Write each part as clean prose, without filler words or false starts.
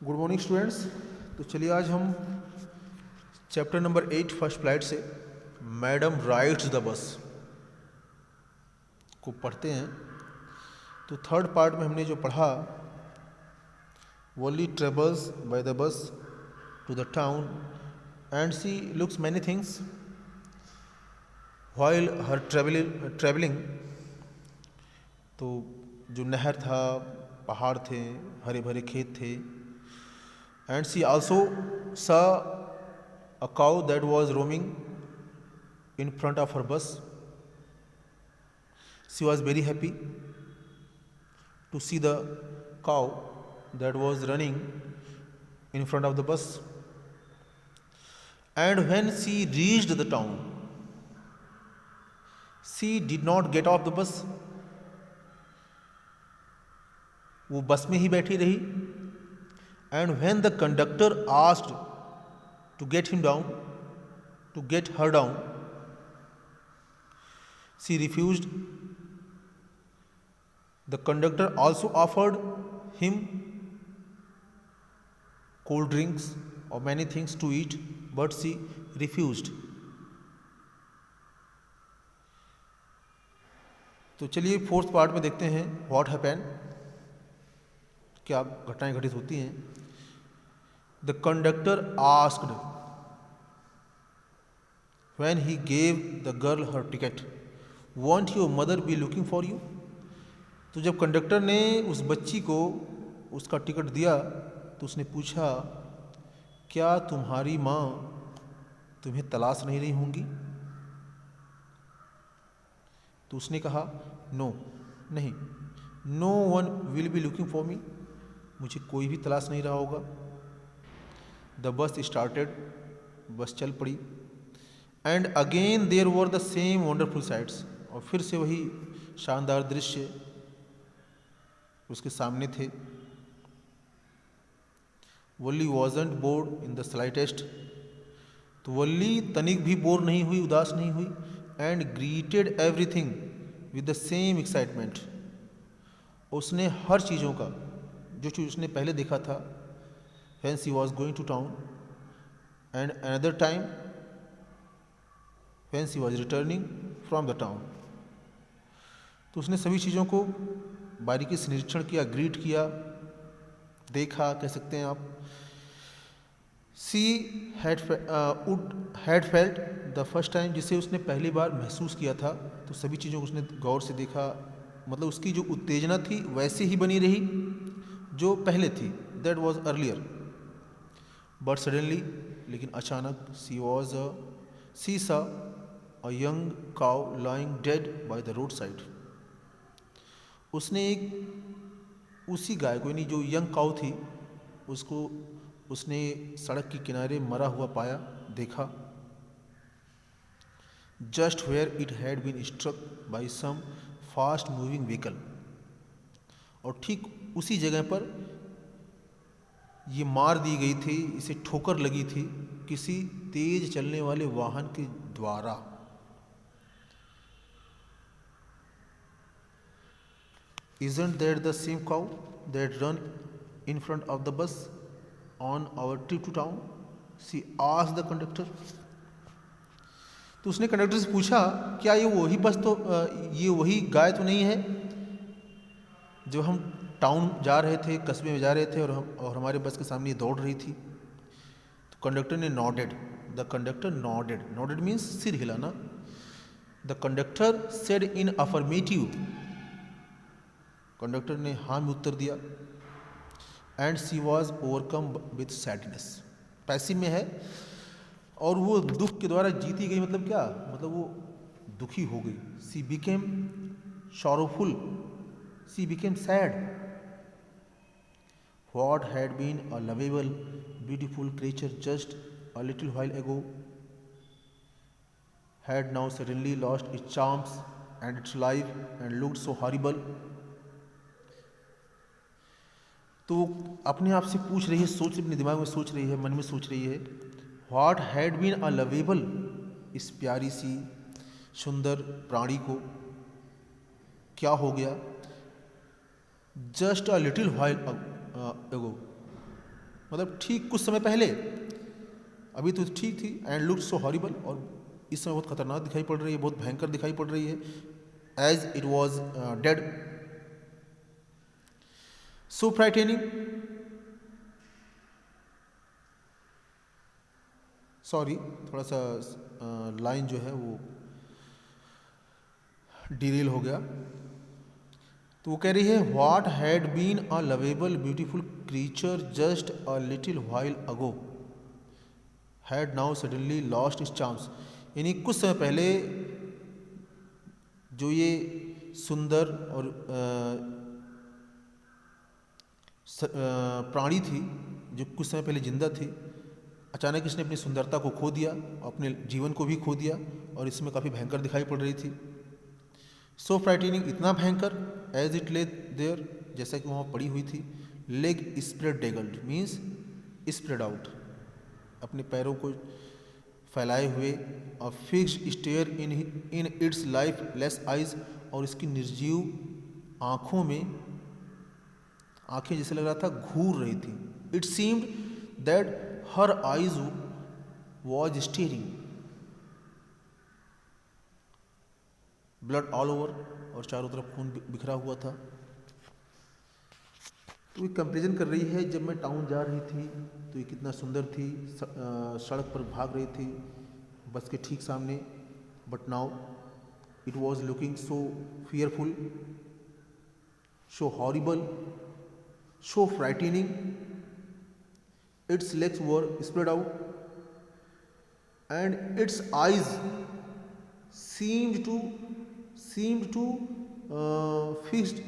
Good morning students. तो चलिए आज हम चैप्टर नंबर 8 फर्स्ट फ्लाइट से मैडम राइड्स द बस को पढ़ते हैं। तो थर्ड पार्ट में हमने जो पढ़ा, Valli travels by the bus to the town and she looks many things while her travelling. तो जो नहर था, पहाड़ थे, हरे भरे खेत थे। And she also saw a cow that was roaming in front of her bus. She was very happy to see the cow that was running in front of the bus. And when she reached the town, she did not get off the bus. वो बस में ही बैठी रही। And when the conductor asked to get him down, to get her down, she refused. The conductor also offered him cold drinks or many things to eat, but she refused. तो चलिए fourth part में देखते हैं what happened, क्या घटनाएं घटित होती हैं। The conductor asked when he gave the girl her ticket, won't your mother be looking for you? तो जब कंडक्टर ने उस बच्ची को उसका टिकट दिया तो उसने पूछा, क्या तुम्हारी माँ तुम्हें तलाश नहीं रही होंगी? तो उसने कहा, नो, नहीं, no one will be looking for me, मुझे कोई भी तलाश नहीं रहा होगा। द बस स्टार्टेड, बस चल पड़ी। And again there were the same wonderful sights, और फिर से वही शानदार दृश्य उसके सामने थे। Valli wasn't bored in the slightest, तो वल्ली तनिक भी बोर नहीं हुई, उदास नहीं हुई। And greeted everything with the same excitement, उसने हर चीज़ों का, जो चीज़ उसने पहले देखा था, when she was going to town, and another time when she was returning from the town, तो उसने सभी चीज़ों को बारीकी से निरीक्षण किया, ग्रीट किया, देखा कह सकते हैं आप। she had felt the first time, जिसे उसने पहली बार महसूस किया था। तो सभी चीज़ों को उसने गौर से देखा, मतलब उसकी जो उत्तेजना थी वैसे ही बनी रही जो पहले थी, that was earlier. But suddenly, लेकिन अचानक, she saw a young cow lying dead by the roadside. उसने एक उसी गाय को, यानी जो यंग काउ थी, उसको उसने सड़क के किनारे मरा हुआ पाया, देखा। Just where it had been struck by some fast moving vehicle, और ठीक उसी जगह पर ये मार दी गई थी, इसे ठोकर लगी थी किसी तेज चलने वाले वाहन के द्वारा। Isn't that the same cow that run in front of the bus on our trip to town? She asked the conductor. तो उसने कंडक्टर से पूछा, क्या ये वही बस, तो ये वही गाय तो नहीं है जो हम टाउन जा रहे थे, कस्बे में जा रहे थे, और हमारे बस के सामने दौड़ रही थी? तो कंडक्टर ने nodded, the conductor nodded, nodded means सिर हिलाना। The conductor said in affirmative, conductor ने हाँ में उत्तर दिया। And she was overcome with sadness, passive में है, और वो दुख के द्वारा जीती गई, मतलब क्या, मतलब वो दुखी हो गई। She became sorrowful, she became sad. What had been a lovable, beautiful creature just a little while ago had now suddenly lost its charms and its life and looked so horrible. तो अपने आप से पूछ रही है, अपने दिमाग में सोच रही है, मन में सोच रही है, What had been a lovable, इस प्यारी सी सुंदर प्राणी को क्या हो गया? Just a little while ago, मतलब ठीक कुछ समय पहले, अभी तो ठीक थी, एंड लुक सो हॉरिबल, और इस समय बहुत खतरनाक दिखाई पड़ रही है, बहुत भयंकर दिखाई पड़ रही है, as it was dead, so frightening, sorry थोड़ा सा लाइन जो है वो डिरेल हो गया। तो वो कह रही है what had been a lovable beautiful creature just a little while ago had now suddenly lost its charms, यानी कुछ समय पहले जो ये सुंदर और प्राणी थी, जो कुछ समय पहले जिंदा थी, अचानक इसने अपनी सुंदरता को खो दिया, अपने जीवन को भी खो दिया, और इसमें काफ़ी भयंकर दिखाई पड़ रही थी। सो फ्राइटनिंग, इतना भयंकर, एज इट ले देयर, जैसा कि वहाँ पड़ी हुई थी, leg spread eagled means spread out, अपने पैरों को फैलाए हुए, और fixed stare in its lifeless eyes, और इसकी निर्जीव आँखों में, आंखें जैसे लग रहा था घूर रही थी। It seemed that her eyes was staring, blood all over, और चारों तरफ खून बिखरा हुआ था। तो ये कंपेरिजन कर रही है, जब मैं टाउन जा रही थी तो ये कितना सुंदर थी, सड़क पर भाग रही थी बस के ठीक सामने, but now it was looking so fearful, so horrible, so frightening, it's legs were spread out and its eyes seemed to fixed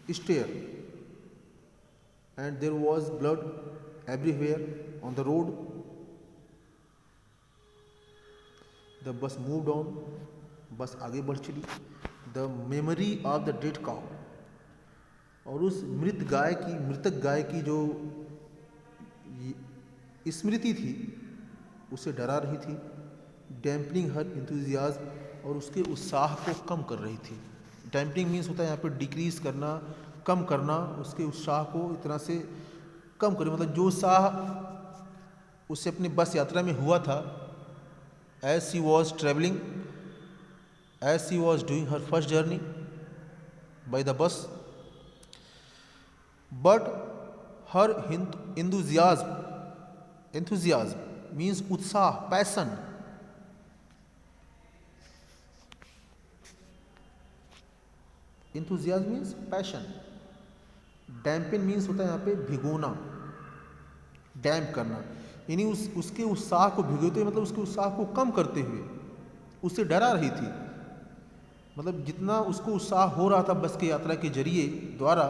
stare, and there was blood everywhere on the road. The bus moved on, बस आगे बढ़ चली। The memory of the dead cow, और उस मृतक गाय की जो स्मृति थी उसे डरा रही थी। डैम्पनिंग हर इंथुजियाज्म, और उसके उत्साह को कम कर रही थी। डैम्पनिंग मीन्स होता है यहाँ पे डिक्रीज करना, कम करना, उसके उत्साह को इतना से कम करे, मतलब जो उत्साह उसे अपनी बस यात्रा में हुआ था, as she was travelling, as she was doing her first journey by the bus, but her enthusiasm means उत्साह, passion, enthusiasm means passion, dampen means होता है यहाँ पे भिगोना, डैम्प करना, यानी उसके उत्साह को भिगोते, मतलब उसके उत्साह को कम करते हुए उसे डरा रही थी। मतलब जितना उसको उत्साह हो रहा था बस की यात्रा के जरिए द्वारा,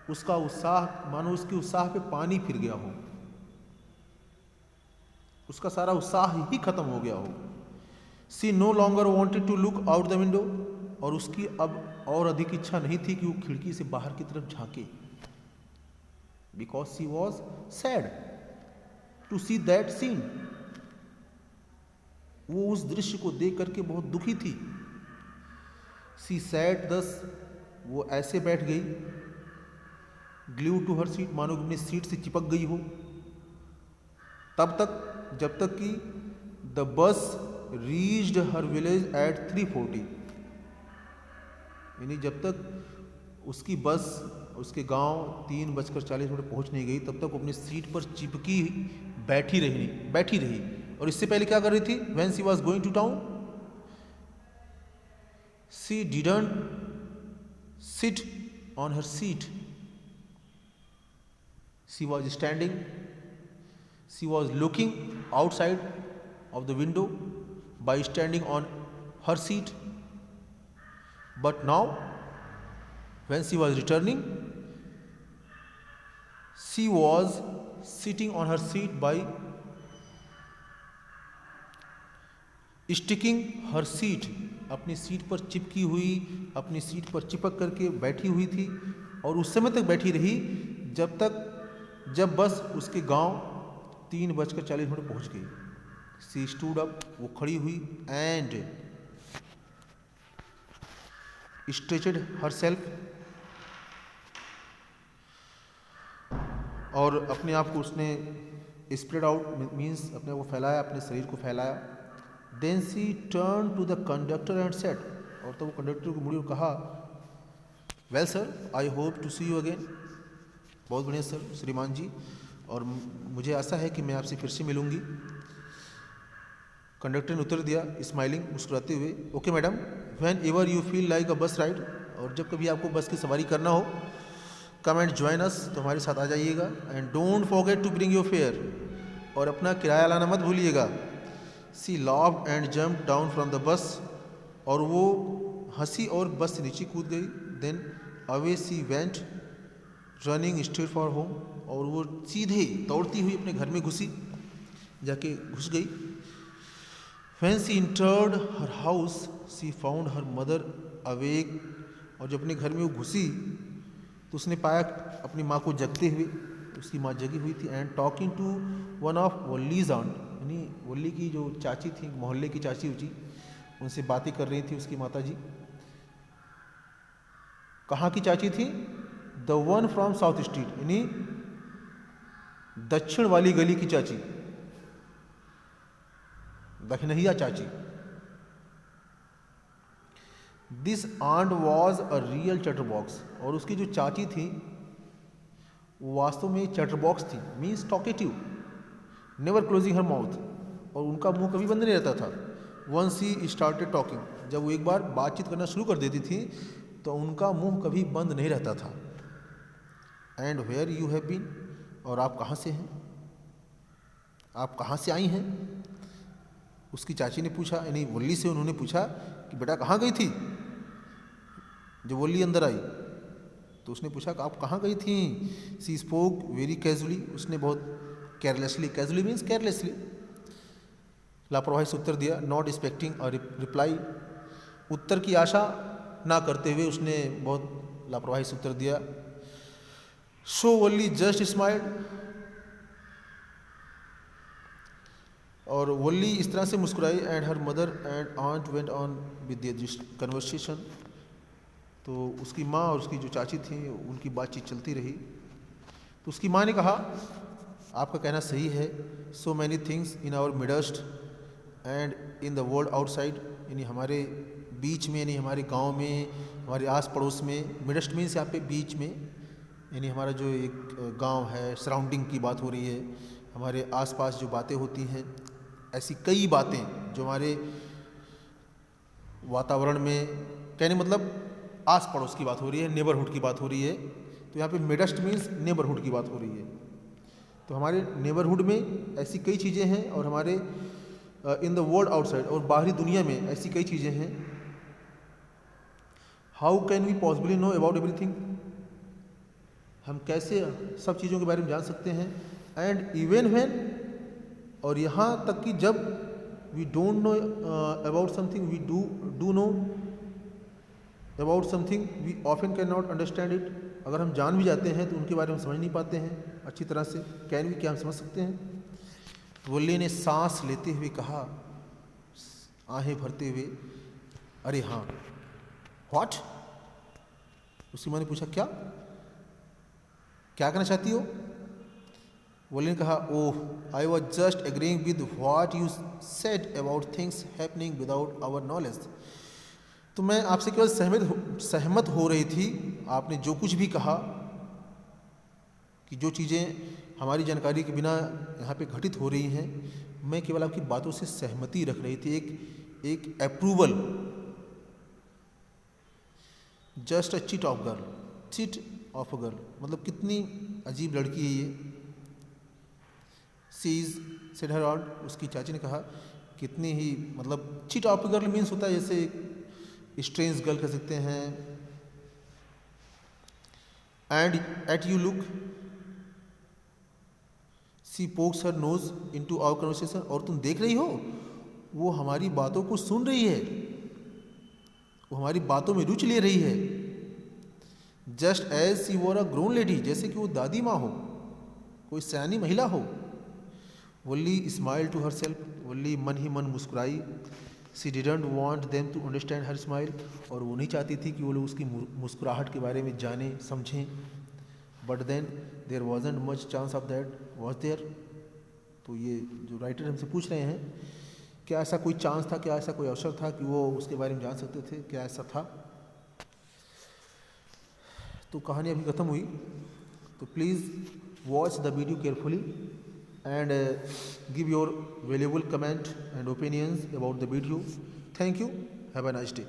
उसका उत्साह मानो उसके उत्साह पे पानी फिर गया हो, उसका सारा उत्साह ही खत्म हो गया हो। She no longer wanted to look out the window, और उसकी अब और अधिक इच्छा नहीं थी कि वो खिड़की से बाहर की तरफ झांके, because she was sad to see that scene, वो उस दृश्य को देख करके बहुत दुखी थी। सी सैड दस, वो ऐसे बैठ गई, ग्लू टू हर सीट, मानो अपनी सीट से चिपक गई हो, तब तक जब तक कि the bus reached her village eight 3:40, यानी जब तक उसकी बस उसके गांव 3:40 पहुंच नहीं गई, तब तक वो अपनी सीट पर चिपकी बैठी रही। और इससे पहले क्या कर रही थी? When she was going to town, she didn't sit on her seat, she was standing, she was looking outside of the window by standing on her seat. But now when she was returning, she was sitting on her seat by sticking her seat, अपनी seat पर चिपकी हुई, अपनी seat पर चिपक करके बैठी हुई थी, और उस समय तक बैठी रही जब बस उसके गांव 3:40 पहुंच गई। सी स्टूड अप, वो खड़ी हुई, एंड स्ट्रेचड हर सेल्फ, और अपने आप को उसने स्प्रेड आउट मीन्स अपने को फैलाया, अपने शरीर को फैलाया। Then she turned to the conductor and said, और तब वो कंडक्टर को मुड़ी और कहा, well sir, I hope to see you again. बहुत बढ़िया सर, श्रीमान जी, और मुझे आशा है कि मैं आपसे फिर से मिलूंगी। कंडक्टर ने उत्तर दिया स्माइलिंग, मुस्कुराते हुए, okay madam, when ever you feel like अ बस राइड, और जब कभी आपको बस की सवारी करना हो, कम एंड ज्वाइन अस, तो हमारे साथ आ जाइएगा। And don't forget to bring your fare, और अपना किराया लाना मत भूलिएगा। She laughed and jump down from the bus, और वो हंसी और बस से नीचे कूद गई। Then away she went running straight for home, और वो सीधे दौड़ती हुई अपने घर में जाके घुस गई। When she entered her house, she found her mother awake, और जब अपने घर में वो घुसी तो उसने पाया अपनी माँ को जगते हुए, उसकी माँ जगी हुई थी। And talking to one of Valli's aunt, यानी वल्ली की जो चाची थी, मोहल्ले की चाची ऊँची, उनसे बातें कर रही थी उसकी माता जी। कहाँ की चाची थी? The one from south street, यानी दक्षिण वाली गली की चाची, दखनहिया चाची। This aunt was a real chatterbox, और उसकी जो चाची थी वो वास्तव में चैटरबॉक्स थी, मीन्स टॉकेटिव, नेवर क्लोजिंग हर माउथ, और उनका मुंह कभी बंद नहीं रहता था। वंस ही स्टार्टेड टॉकिंग, जब वो एक बार बातचीत करना शुरू कर देती थी तो उनका मुंह कभी बंद नहीं रहता था। And where you have been, और आप कहाँ से हैं, आप कहाँ से आई हैं? उसकी चाची ने पूछा, यानी वल्ली से उन्होंने पूछा कि बेटा कहाँ गई थी। जब वल्ली अंदर आई तो उसने पूछा कि आप कहाँ गई थी। सी स्पोक वेरी कैजुअली, उसने बहुत केयरलेसली, कैजुअली मीन्स केयरलेसली, लापरवाही से उत्तर दिया। नॉट एक्सपेक्टिंग अ रिप्लाई, उत्तर की आशा ना करते हुए उसने बहुत लापरवाही से उत्तर दिया। सो वल्ली जस्ट स्माइल्ड, और वल्ली इस तरह से मुस्कुराई। And her mother and aunt went on with this conversation, तो उसकी माँ और उसकी जो चाची थी उनकी बातचीत चलती रही। तो उसकी माँ ने कहा, आपका कहना सही है, so many things in our midst and in the world outside, यानी हमारे बीच में, यानी हमारे गांव में, हमारे आस पड़ोस में। मिडस्ट मीन्स यहाँ पे बीच में, यानी हमारा जो एक गांव है, सराउंडिंग की बात हो रही है, हमारे आसपास जो बातें होती हैं, ऐसी कई बातें जो हमारे वातावरण में, कहने मतलब आस पड़ोस की बात हो रही है, नेबरहुड की बात हो रही है। तो यहाँ पे मिडस्ट मीन्स नेबरहुड की बात हो रही है। तो हमारे नेबरहुड में ऐसी कई चीज़ें हैं, और हमारे इन द वर्ल्ड आउटसाइड, और बाहरी दुनिया में ऐसी कई चीज़ें हैं। How can we possibly know about everything, हम कैसे सब चीज़ों के बारे में जान सकते हैं। एंड इवन व्हेन, और यहाँ तक कि जब we don't know about something, we do know about something, we often can not understand it, अगर हम जान भी जाते हैं तो उनके बारे में समझ नहीं पाते हैं अच्छी तरह से। कैन वी, क्या हम समझ सकते हैं? वल्ली ने सांस लेते हुए कहा, आहें भरते हुए, अरे हाँ। व्हाट? उसकी माँ ने पूछा, क्या कहना चाहती हो? वल्ली ने कहा, oh, I was just agreeing with what you said about things happening without our knowledge, तो मैं आपसे केवल सहमत हो रही थी, आपने जो कुछ भी कहा कि जो चीज़ें हमारी जानकारी के बिना यहाँ पे घटित हो रही हैं, मैं केवल आपकी बातों से सहमति रख रही थी, एक approval. Just a chit of girl, chit of a girl, मतलब कितनी अजीब लड़की है ये। She is said her old, उसकी चाची ने कहा, कितनी ही, मतलब chit of a girl means होता है जैसे स्ट्रेंज गर्ल कह सकते हैं। And at you look, she pokes her nose into our conversation, और तुम देख रही हो वो हमारी बातों को सुन रही है, वो हमारी बातों में रुचि ले रही है। जस्ट एज सी वॉर अ ग्रोन लेडी, जैसे कि वो दादी माँ हो, कोई सयानी महिला हो। Valli smile to herself, Valli मन ही मन मुस्कुराई। She didn't want them to understand her smile, और वो नहीं चाहती थी कि वो लोग उसकी मुस्कुराहट के बारे में जाने समझें। But then there wasn't much chance of that was there. तो ये जो राइटर हमसे पूछ रहे हैं, क्या ऐसा कोई चांस था, क्या ऐसा कोई अवसर था कि वो उसके बारे में जान सकते थे, क्या ऐसा था? तो कहानी अभी ख़त्म हुई। तो please watch the video carefully and give your valuable comment and opinions about the video. Thank you. Have a nice day.